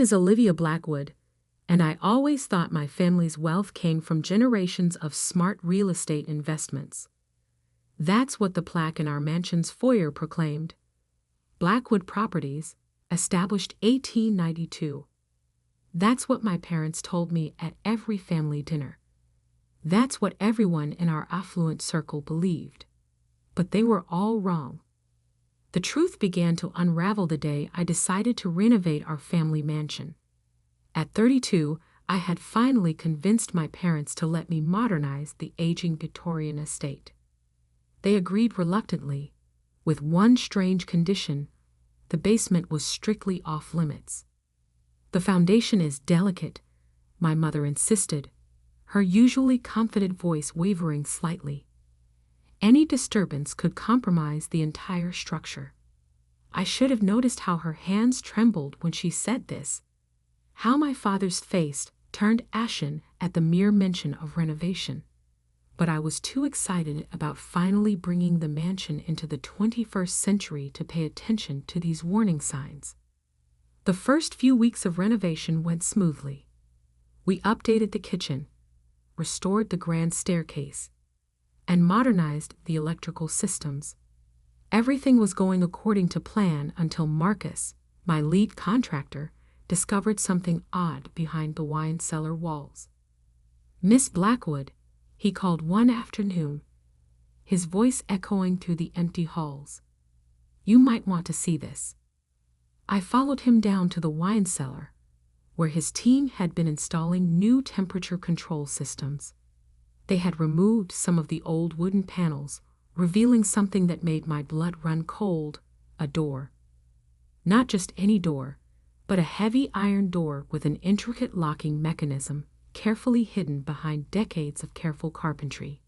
Is Olivia Blackwood, and I always thought my family's wealth came from generations of smart real estate investments. That's what the plaque in our mansion's foyer proclaimed. Blackwood Properties, established 1892. That's what my parents told me at every family dinner. That's what everyone in our affluent circle believed. But they were all wrong. The truth began to unravel the day I decided to renovate our family mansion. At 32, I had finally convinced my parents to let me modernize the aging Victorian estate. They agreed reluctantly, with one strange condition: the basement was strictly off-limits. The foundation is delicate, my mother insisted, her usually confident voice wavering slightly. Any disturbance could compromise the entire structure. I should have noticed how her hands trembled when she said this, how my father's face turned ashen at the mere mention of renovation. But I was too excited about finally bringing the mansion into the 21st century to pay attention to these warning signs. The first few weeks of renovation went smoothly. We updated the kitchen, restored the grand staircase, and modernized the electrical systems. Everything was going according to plan until Marcus, my lead contractor, discovered something odd behind the wine cellar walls. "Miss Blackwood," he called one afternoon, his voice echoing through the empty halls. "You might want to see this." I followed him down to the wine cellar, where his team had been installing new temperature control systems. They had removed some of the old wooden panels, revealing something that made my blood run cold: a door. Not just any door, but a heavy iron door with an intricate locking mechanism, carefully hidden behind decades of careful carpentry.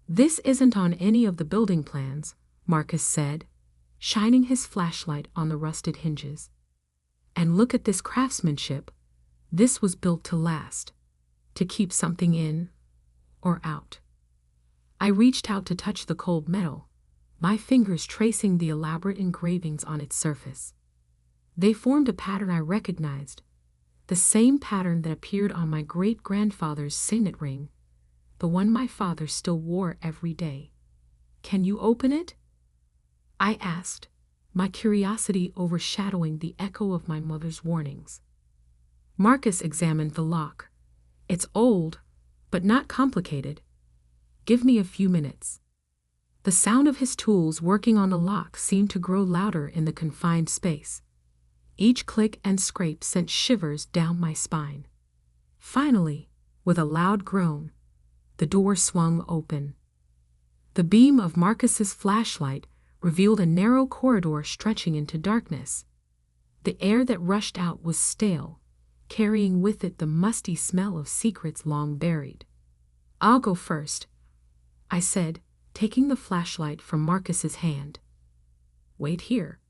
"This isn't on any of the building plans," Marcus said, shining his flashlight on the rusted hinges. "And look at this craftsmanship. This was built to last, to keep something in or out." I reached out to touch the cold metal, my fingers tracing the elaborate engravings on its surface. They formed a pattern I recognized, the same pattern that appeared on my great-grandfather's signet ring, the one my father still wore every day. "Can you open it?" I asked, my curiosity overshadowing the echo of my mother's warnings. Marcus examined the lock. "It's old, but not complicated. Give me a few minutes." The sound of his tools working on the lock seemed to grow louder in the confined space. Each click and scrape sent shivers down my spine. Finally, with a loud groan, the door swung open. The beam of Marcus's flashlight revealed a narrow corridor stretching into darkness. The air that rushed out was stale, carrying with it the musty smell of secrets long buried. "I'll go first," I said, taking the flashlight from Marcus's hand. "Wait here."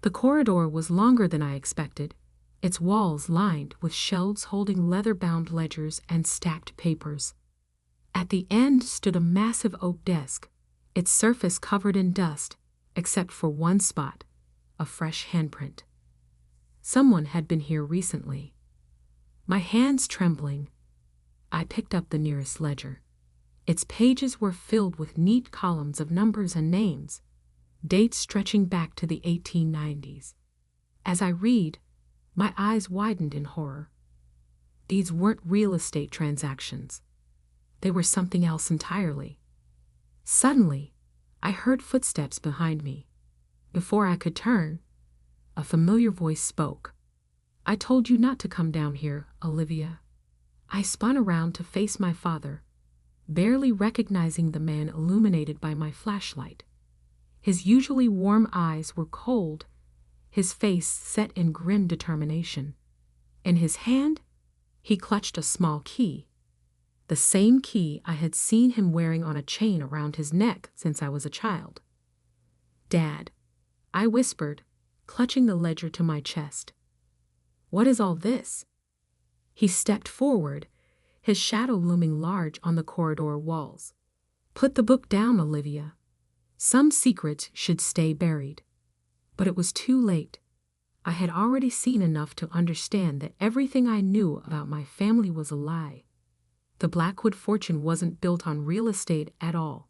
The corridor was longer than I expected, its walls lined with shelves holding leather-bound ledgers and stacked papers. At the end stood a massive oak desk, its surface covered in dust, except for one spot, a fresh handprint. Someone had been here recently. My hands trembling, I picked up the nearest ledger. Its pages were filled with neat columns of numbers and names, dates stretching back to the 1890s. As I read, my eyes widened in horror. These weren't real estate transactions. They were something else entirely. Suddenly, I heard footsteps behind me. Before I could turn, a familiar voice spoke. "I told you not to come down here, Olivia." I spun around to face my father, barely recognizing the man illuminated by my flashlight. His usually warm eyes were cold, his face set in grim determination. In his hand, he clutched a small key, the same key I had seen him wearing on a chain around his neck since I was a child. "Dad," I whispered, clutching the ledger to my chest. "What is all this?" He stepped forward, his shadow looming large on the corridor walls. "Put the book down, Olivia. Some secrets should stay buried." But it was too late. I had already seen enough to understand that everything I knew about my family was a lie. The Blackwood fortune wasn't built on real estate at all.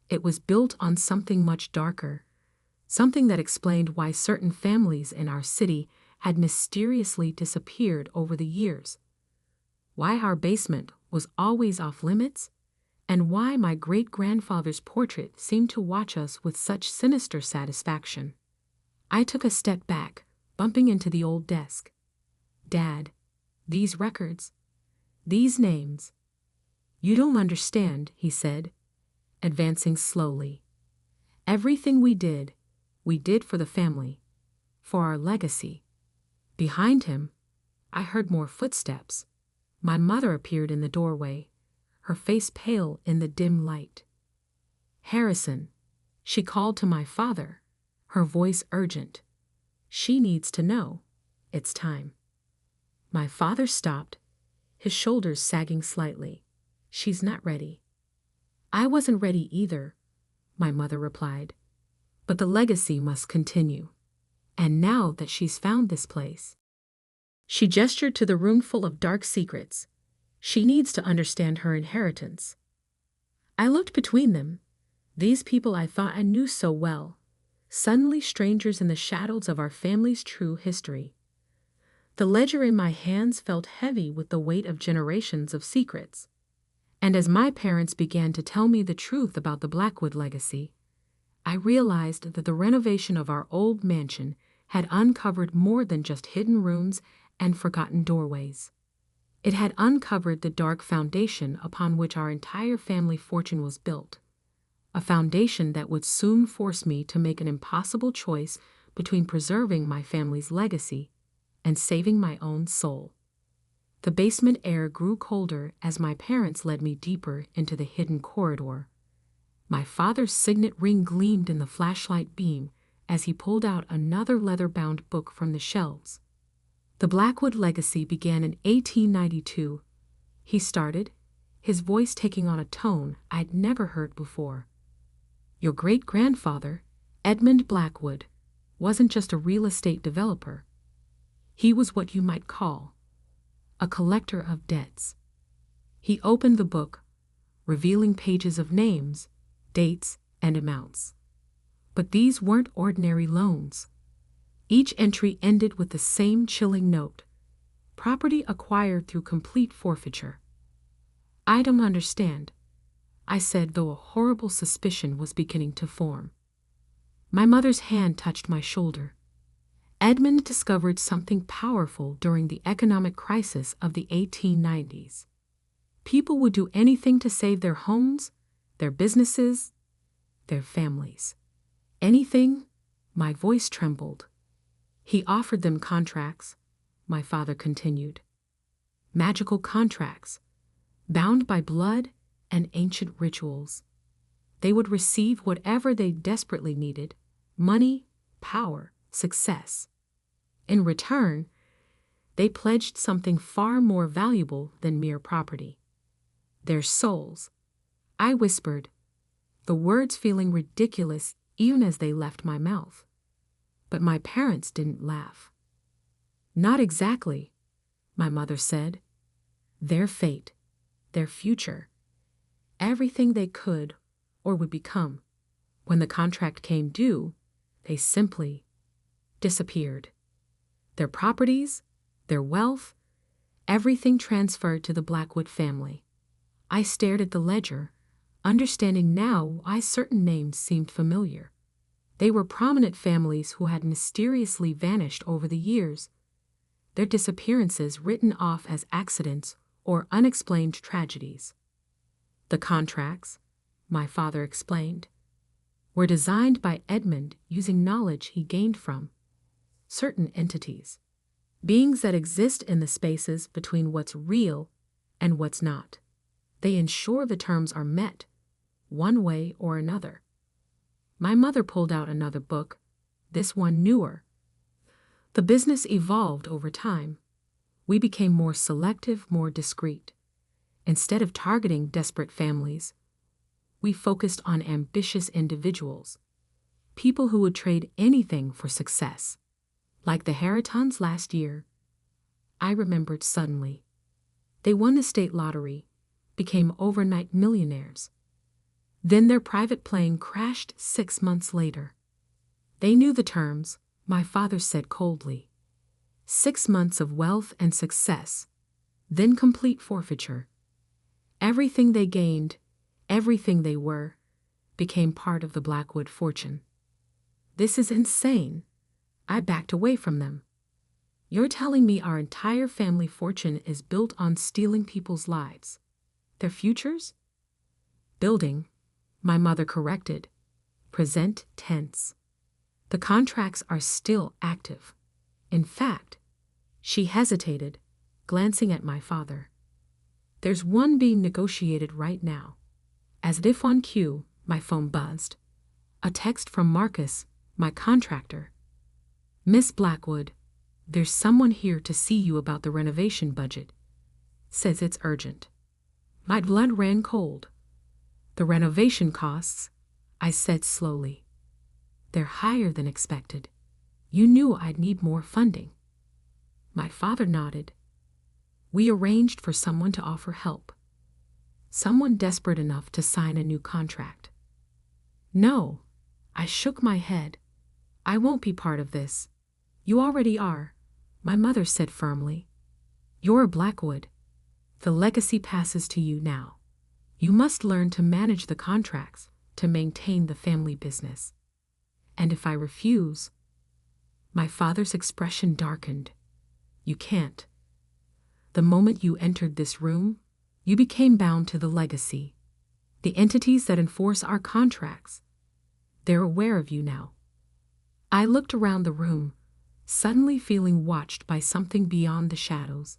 It was built on something much darker, something that explained why certain families in our city had mysteriously disappeared over the years, why our basement was always off limits, and why my great-grandfather's portrait seemed to watch us with such sinister satisfaction. I took a step back, bumping into the old desk. "Dad, these records, these names." "You don't understand," he said, advancing slowly. "Everything we did for the family, for our legacy." Behind him, I heard more footsteps. My mother appeared in the doorway, her face pale in the dim light. "Harrison," she called to my father, her voice urgent. "She needs to know. It's time." My father stopped, his shoulders sagging slightly. "She's not ready." "I wasn't ready either," my mother replied. "But the legacy must continue. And now that she's found this place," she gestured to the room full of dark secrets, "she needs to understand her inheritance." I looked between them, these people I thought I knew so well, suddenly strangers in the shadows of our family's true history. The ledger in my hands felt heavy with the weight of generations of secrets. And as my parents began to tell me the truth about the Blackwood legacy, I realized that the renovation of our old mansion had uncovered more than just hidden rooms and forgotten doorways. It had uncovered the dark foundation upon which our entire family fortune was built, a foundation that would soon force me to make an impossible choice between preserving my family's legacy and saving my own soul. The basement air grew colder as my parents led me deeper into the hidden corridor. My father's signet ring gleamed in the flashlight beam as he pulled out another leather-bound book from the shelves. "The Blackwood legacy began in 1892, he started, his voice taking on a tone I'd never heard before. "Your great-grandfather, Edmund Blackwood, wasn't just a real estate developer. He was what you might call a collector of debts." He opened the book, revealing pages of names, dates, and amounts. But these weren't ordinary loans. Each entry ended with the same chilling note: property acquired through complete forfeiture. "I don't understand," I said, though a horrible suspicion was beginning to form. My mother's hand touched my shoulder. "Edmund discovered something powerful during the economic crisis of the 1890s. People would do anything to save their homes, their businesses, their families. Anything." My voice trembled. "He offered them contracts," my father continued. "Magical contracts, bound by blood and ancient rituals. They would receive whatever they desperately needed: money, power, success. In return, they pledged something far more valuable than mere property: their souls." I whispered, the words feeling ridiculous even as they left my mouth. But my parents didn't laugh. "Not exactly," my mother said. "Their fate, their future, everything they could or would become. When the contract came due, they simply disappeared. Their properties, their wealth, everything transferred to the Blackwood family." I stared at the ledger, understanding now why certain names seemed familiar. They were prominent families who had mysteriously vanished over the years, their disappearances written off as accidents or unexplained tragedies. "The contracts," my father explained, "were designed by Edmund using knowledge he gained from certain entities, beings that exist in the spaces between what's real and what's not. They ensure the terms are met, one way or another." My mother pulled out another book, this one newer. "The business evolved over time. We became more selective, more discreet. Instead of targeting desperate families, we focused on ambitious individuals, people who would trade anything for success. Like the Harritons last year. I remembered suddenly. They won the state lottery, became overnight millionaires. Then their private plane crashed 6 months later. They knew the terms, my father said coldly. 6 months of wealth and success, then complete forfeiture. Everything they gained, everything they were, became part of the Blackwood fortune. This is insane. I backed away from them. You're telling me our entire family fortune is built on stealing people's lives? Their futures? Building, my mother corrected. Present tense. The contracts are still active. In fact, she hesitated, glancing at my father. There's one being negotiated right now. As if on cue, my phone buzzed. A text from Marcus, my contractor. Miss Blackwood, there's someone here to see you about the renovation budget. Says it's urgent. My blood ran cold. The renovation costs, I said slowly. They're higher than expected. You knew I'd need more funding. My father nodded. We arranged for someone to offer help. Someone desperate enough to sign a new contract. No, I shook my head. I won't be part of this. You already are, my mother said firmly. You're a Blackwood. The legacy passes to you now. You must learn to manage the contracts, to maintain the family business. And if I refuse, my father's expression darkened. You can't. The moment you entered this room, you became bound to the legacy. The entities that enforce our contracts. They're aware of you now. I looked around the room, suddenly feeling watched by something beyond the shadows.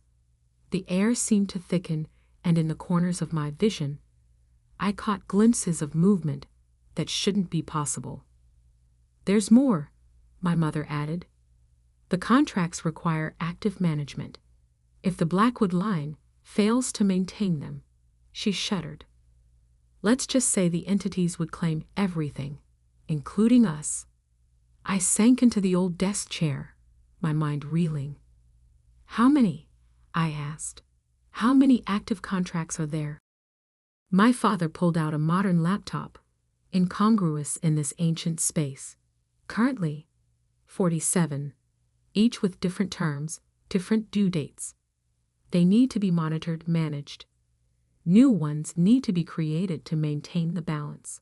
The air seemed to thicken, and in the corners of my vision, I caught glimpses of movement that shouldn't be possible. There's more, my mother added. The contracts require active management. If the Blackwood line fails to maintain them, she shuddered. Let's just say the entities would claim everything, including us. I sank into the old desk chair, my mind reeling. How many? I asked. How many active contracts are there? My father pulled out a modern laptop, incongruous in this ancient space. Currently, 47, each with different terms, different due dates. They need to be monitored, managed. New ones need to be created to maintain the balance.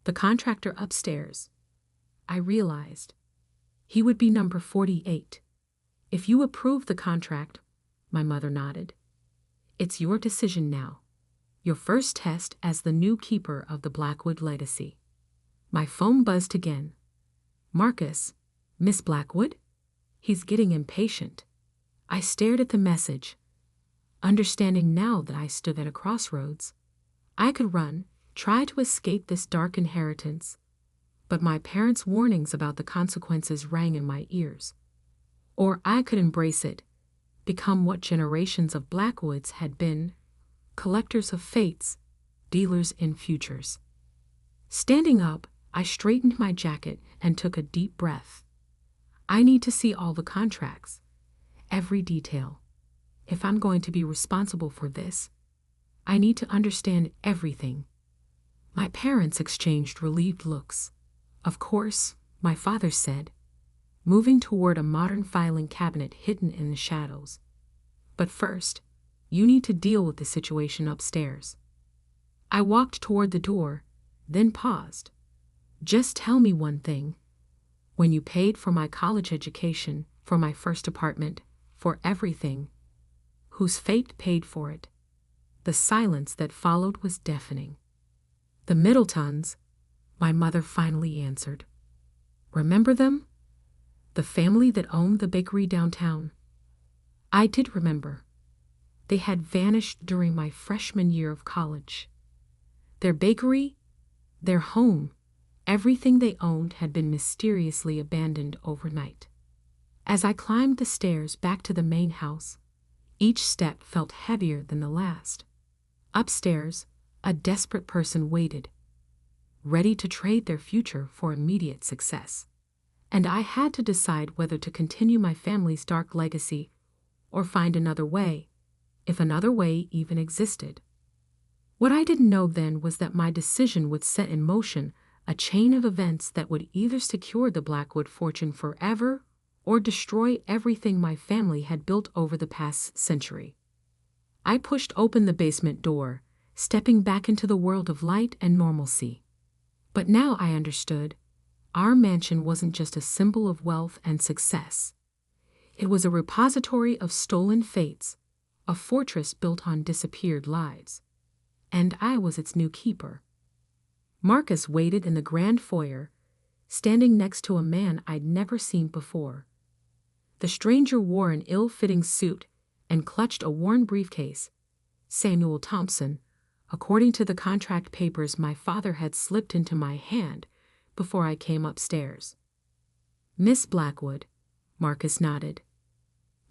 The contractor upstairs, I realized. He would be number 48. If you approve the contract, my mother nodded. It's your decision now. Your first test as the new keeper of the Blackwood legacy. My phone buzzed again. Marcus, Miss Blackwood? He's getting impatient. I stared at the message, understanding now that I stood at a crossroads. I could run, try to escape this dark inheritance, but my parents' warnings about the consequences rang in my ears. Or I could embrace it, become what generations of Blackwoods had been, collectors of fates, dealers in futures. Standing up, I straightened my jacket and took a deep breath. I need to see all the contracts, every detail. If I'm going to be responsible for this, I need to understand everything. My parents exchanged relieved looks. Of course, my father said, moving toward a modern filing cabinet hidden in the shadows. But first, you need to deal with the situation upstairs. I walked toward the door, then paused. Just tell me one thing. When you paid for my college education, for my first apartment, for everything, whose fate paid for it? The silence that followed was deafening. The Middletons, my mother finally answered. Remember them? The family that owned the bakery downtown. I did remember. They had vanished during my freshman year of college. Their bakery, their home, everything they owned had been mysteriously abandoned overnight. As I climbed the stairs back to the main house, each step felt heavier than the last. Upstairs, a desperate person waited, ready to trade their future for immediate success. and I had to decide whether to continue my family's dark legacy or find another way, if another way even existed. What I didn't know then was that my decision would set in motion a chain of events that would either secure the Blackwood fortune forever or destroy everything my family had built over the past century. I pushed open the basement door, stepping back into the world of light and normalcy. But now I understood. Our mansion wasn't just a symbol of wealth and success. It was a repository of stolen fates, a fortress built on disappeared lives. And I was its new keeper. Marcus waited in the grand foyer, standing next to a man I'd never seen before. The stranger wore an ill-fitting suit and clutched a worn briefcase. Samuel Thompson, according to the contract papers my father had slipped into my hand before I came upstairs. Miss Blackwood, Marcus nodded.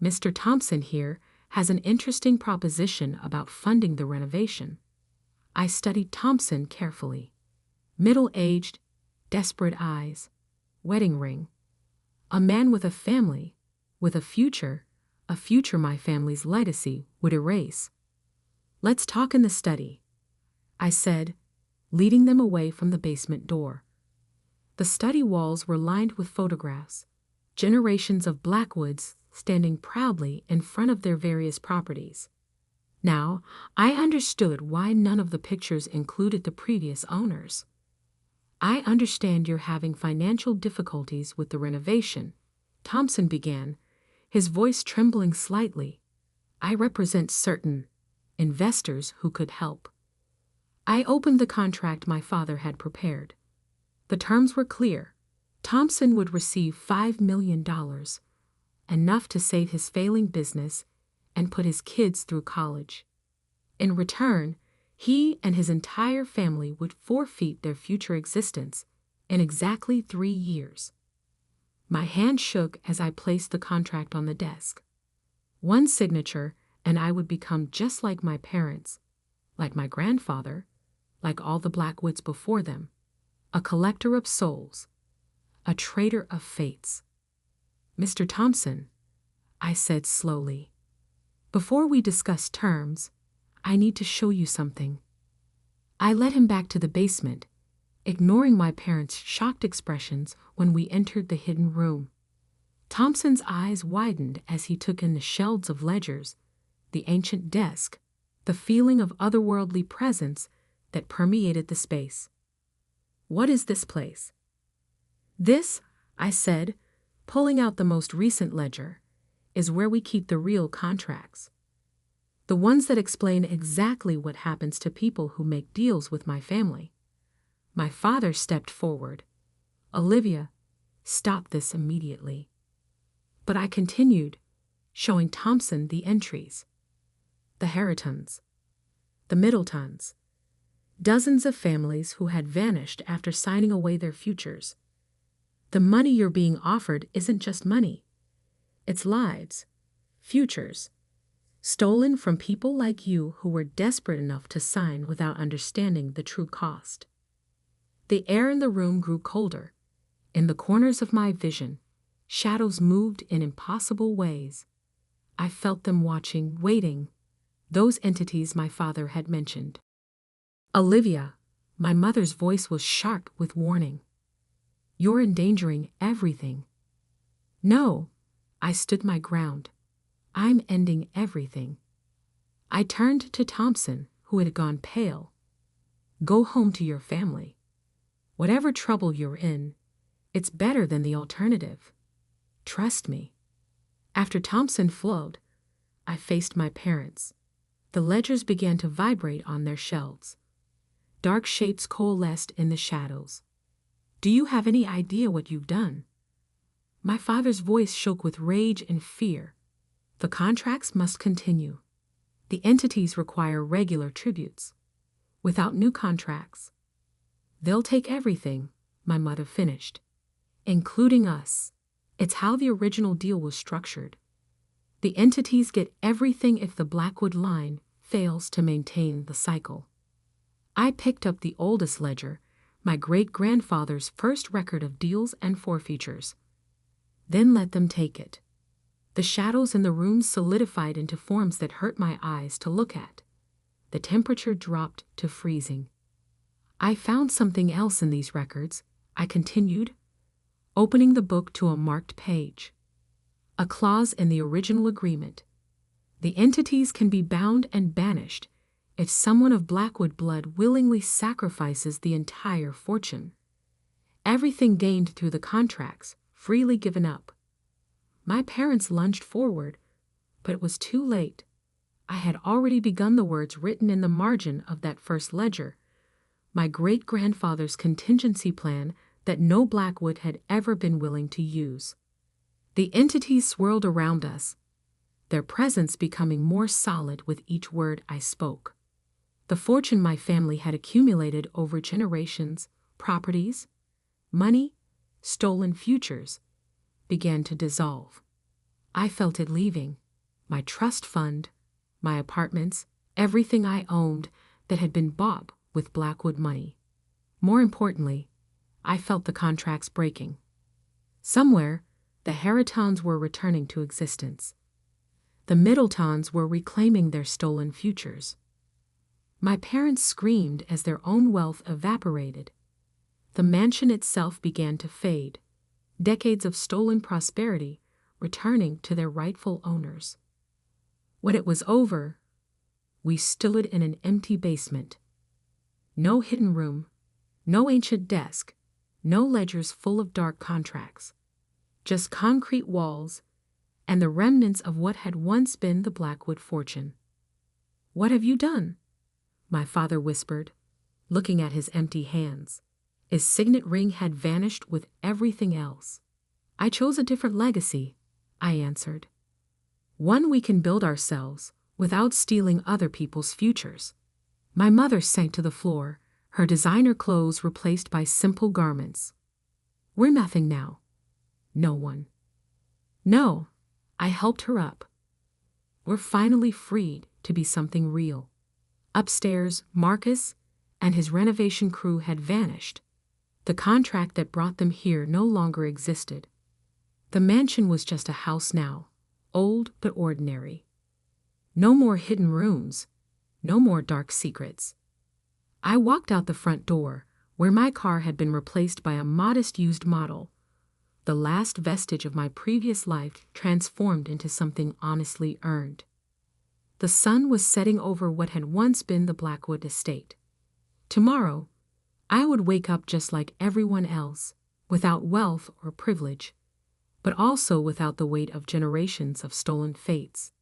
Mr. Thompson here has an interesting proposition about funding the renovation. I studied Thompson carefully. Middle-aged, desperate eyes, wedding ring. A man with a family, with a future my family's legacy would erase. Let's talk in the study, I said, leading them away from the basement door. The study walls were lined with photographs, generations of Blackwoods standing proudly in front of their various properties. Now, I understood why none of the pictures included the previous owners. I understand you're having financial difficulties with the renovation, Thompson began, his voice trembling slightly. I represent certain investors who could help. I opened the contract my father had prepared. The terms were clear. Thompson would receive $5 million, enough to save his failing business and put his kids through college. In return, he and his entire family would forfeit their future existence in exactly 3 years. My hand shook as I placed the contract on the desk. One signature, and I would become just like my parents, like my grandfather, like all the Blackwoods before them, a collector of souls, a trader of fates. Mr. Thompson, I said slowly, before we discuss terms, I need to show you something. I led him back to the basement, ignoring my parents' shocked expressions when we entered the hidden room. Thompson's eyes widened as he took in the shelves of ledgers, the ancient desk, the feeling of otherworldly presence that permeated the space. What is this place? This, I said, pulling out the most recent ledger, is where we keep the real contracts. The ones that explain exactly what happens to people who make deals with my family. My father stepped forward. Olivia, stop this immediately. But I continued, showing Thompson the entries. The Harringtons, the Middletons, dozens of families who had vanished after signing away their futures. The money you're being offered isn't just money. It's lives, futures, stolen from people like you who were desperate enough to sign without understanding the true cost. The air in the room grew colder. In the corners of my vision, shadows moved in impossible ways. I felt them watching, waiting, those entities my father had mentioned. Olivia, my mother's voice was sharp with warning. You're endangering everything. No, I stood my ground. I'm ending everything. I turned to Thompson, who had gone pale. Go home to your family. Whatever trouble you're in, it's better than the alternative. Trust me. After Thompson flowed, I faced my parents. The ledgers began to vibrate on their shelves. Dark shapes coalesced in the shadows. Do you have any idea what you've done? My father's voice shook with rage and fear. The contracts must continue. The entities require regular tributes. Without new contracts, they'll take everything, my mother finished, including us. It's how the original deal was structured. The entities get everything if the Blackwood line fails to maintain the cycle. I picked up the oldest ledger, my great-grandfather's first record of deals and forfeitures. Then let them take it. The shadows in the room solidified into forms that hurt my eyes to look at. The temperature dropped to freezing. I found something else in these records, I continued, opening the book to a marked page. A clause in the original agreement. The entities can be bound and banished if someone of Blackwood blood willingly sacrifices the entire fortune. Everything gained through the contracts, freely given up. My parents lunged forward, but it was too late. I had already begun the words written in the margin of that first ledger, my great-grandfather's contingency plan that no Blackwood had ever been willing to use. The entities swirled around us, their presence becoming more solid with each word I spoke. The fortune my family had accumulated over generations, properties, money, stolen futures, began to dissolve. I felt it leaving. My trust fund, my apartments, everything I owned that had been bought with Blackwood money. More importantly, I felt the contracts breaking. Somewhere, the Harringtons were returning to existence. The Middletons were reclaiming their stolen futures. My parents screamed as their own wealth evaporated. The mansion itself began to fade, decades of stolen prosperity returning to their rightful owners. When it was over, we stood in an empty basement. No hidden room, no ancient desk, no ledgers full of dark contracts. Just concrete walls and the remnants of what had once been the Blackwood fortune. "What have you done?" my father whispered, looking at his empty hands. His signet ring had vanished with everything else. "I chose a different legacy," I answered. "One we can build ourselves without stealing other people's futures." My mother sank to the floor, her designer clothes replaced by simple garments. "We're nothing now." "No one." "No," I helped her up. "We're finally freed to be something real." Upstairs, Marcus and his renovation crew had vanished. The contract that brought them here no longer existed. The mansion was just a house now, old but ordinary. No more hidden rooms, no more dark secrets. I walked out the front door, where my car had been replaced by a modest used model, the last vestige of my previous life transformed into something honestly earned. The sun was setting over what had once been the Blackwood estate. Tomorrow, I would wake up just like everyone else, without wealth or privilege, but also without the weight of generations of stolen fates.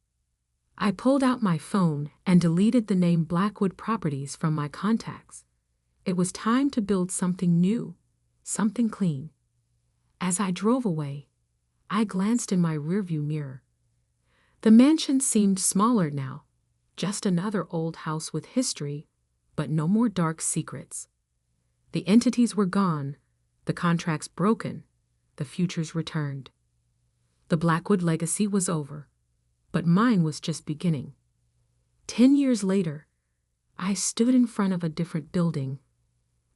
I pulled out my phone and deleted the name Blackwood Properties from my contacts. It was time to build something new, something clean. As I drove away, I glanced in my rearview mirror. The mansion seemed smaller now, just another old house with history, but no more dark secrets. The entities were gone, the contracts broken, the futures returned. The Blackwood legacy was over, but mine was just beginning. 10 years later, I stood in front of a different building,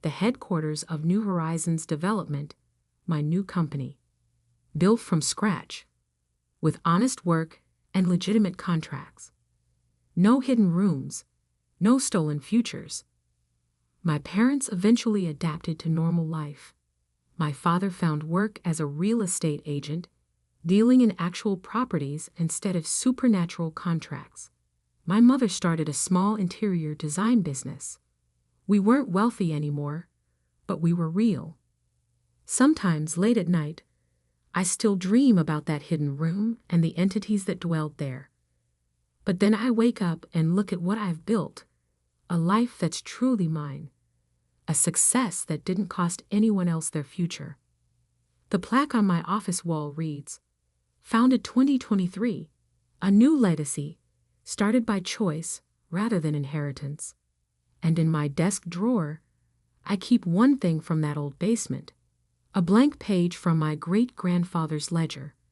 the headquarters of New Horizons Development, my new company, built from scratch, with honest work and legitimate contracts. No hidden rooms, no stolen futures. My parents eventually adapted to normal life. My father found work as a real estate agent, dealing in actual properties instead of supernatural contracts. My mother started a small interior design business. We weren't wealthy anymore, but we were real. Sometimes late at night, I still dream about that hidden room and the entities that dwelled there. But then I wake up and look at what I've built, a life that's truly mine, a success that didn't cost anyone else their future. The plaque on my office wall reads, "Founded 2023, a new legacy, started by choice rather than inheritance." And in my desk drawer, I keep one thing from that old basement, a blank page from my great-grandfather's ledger.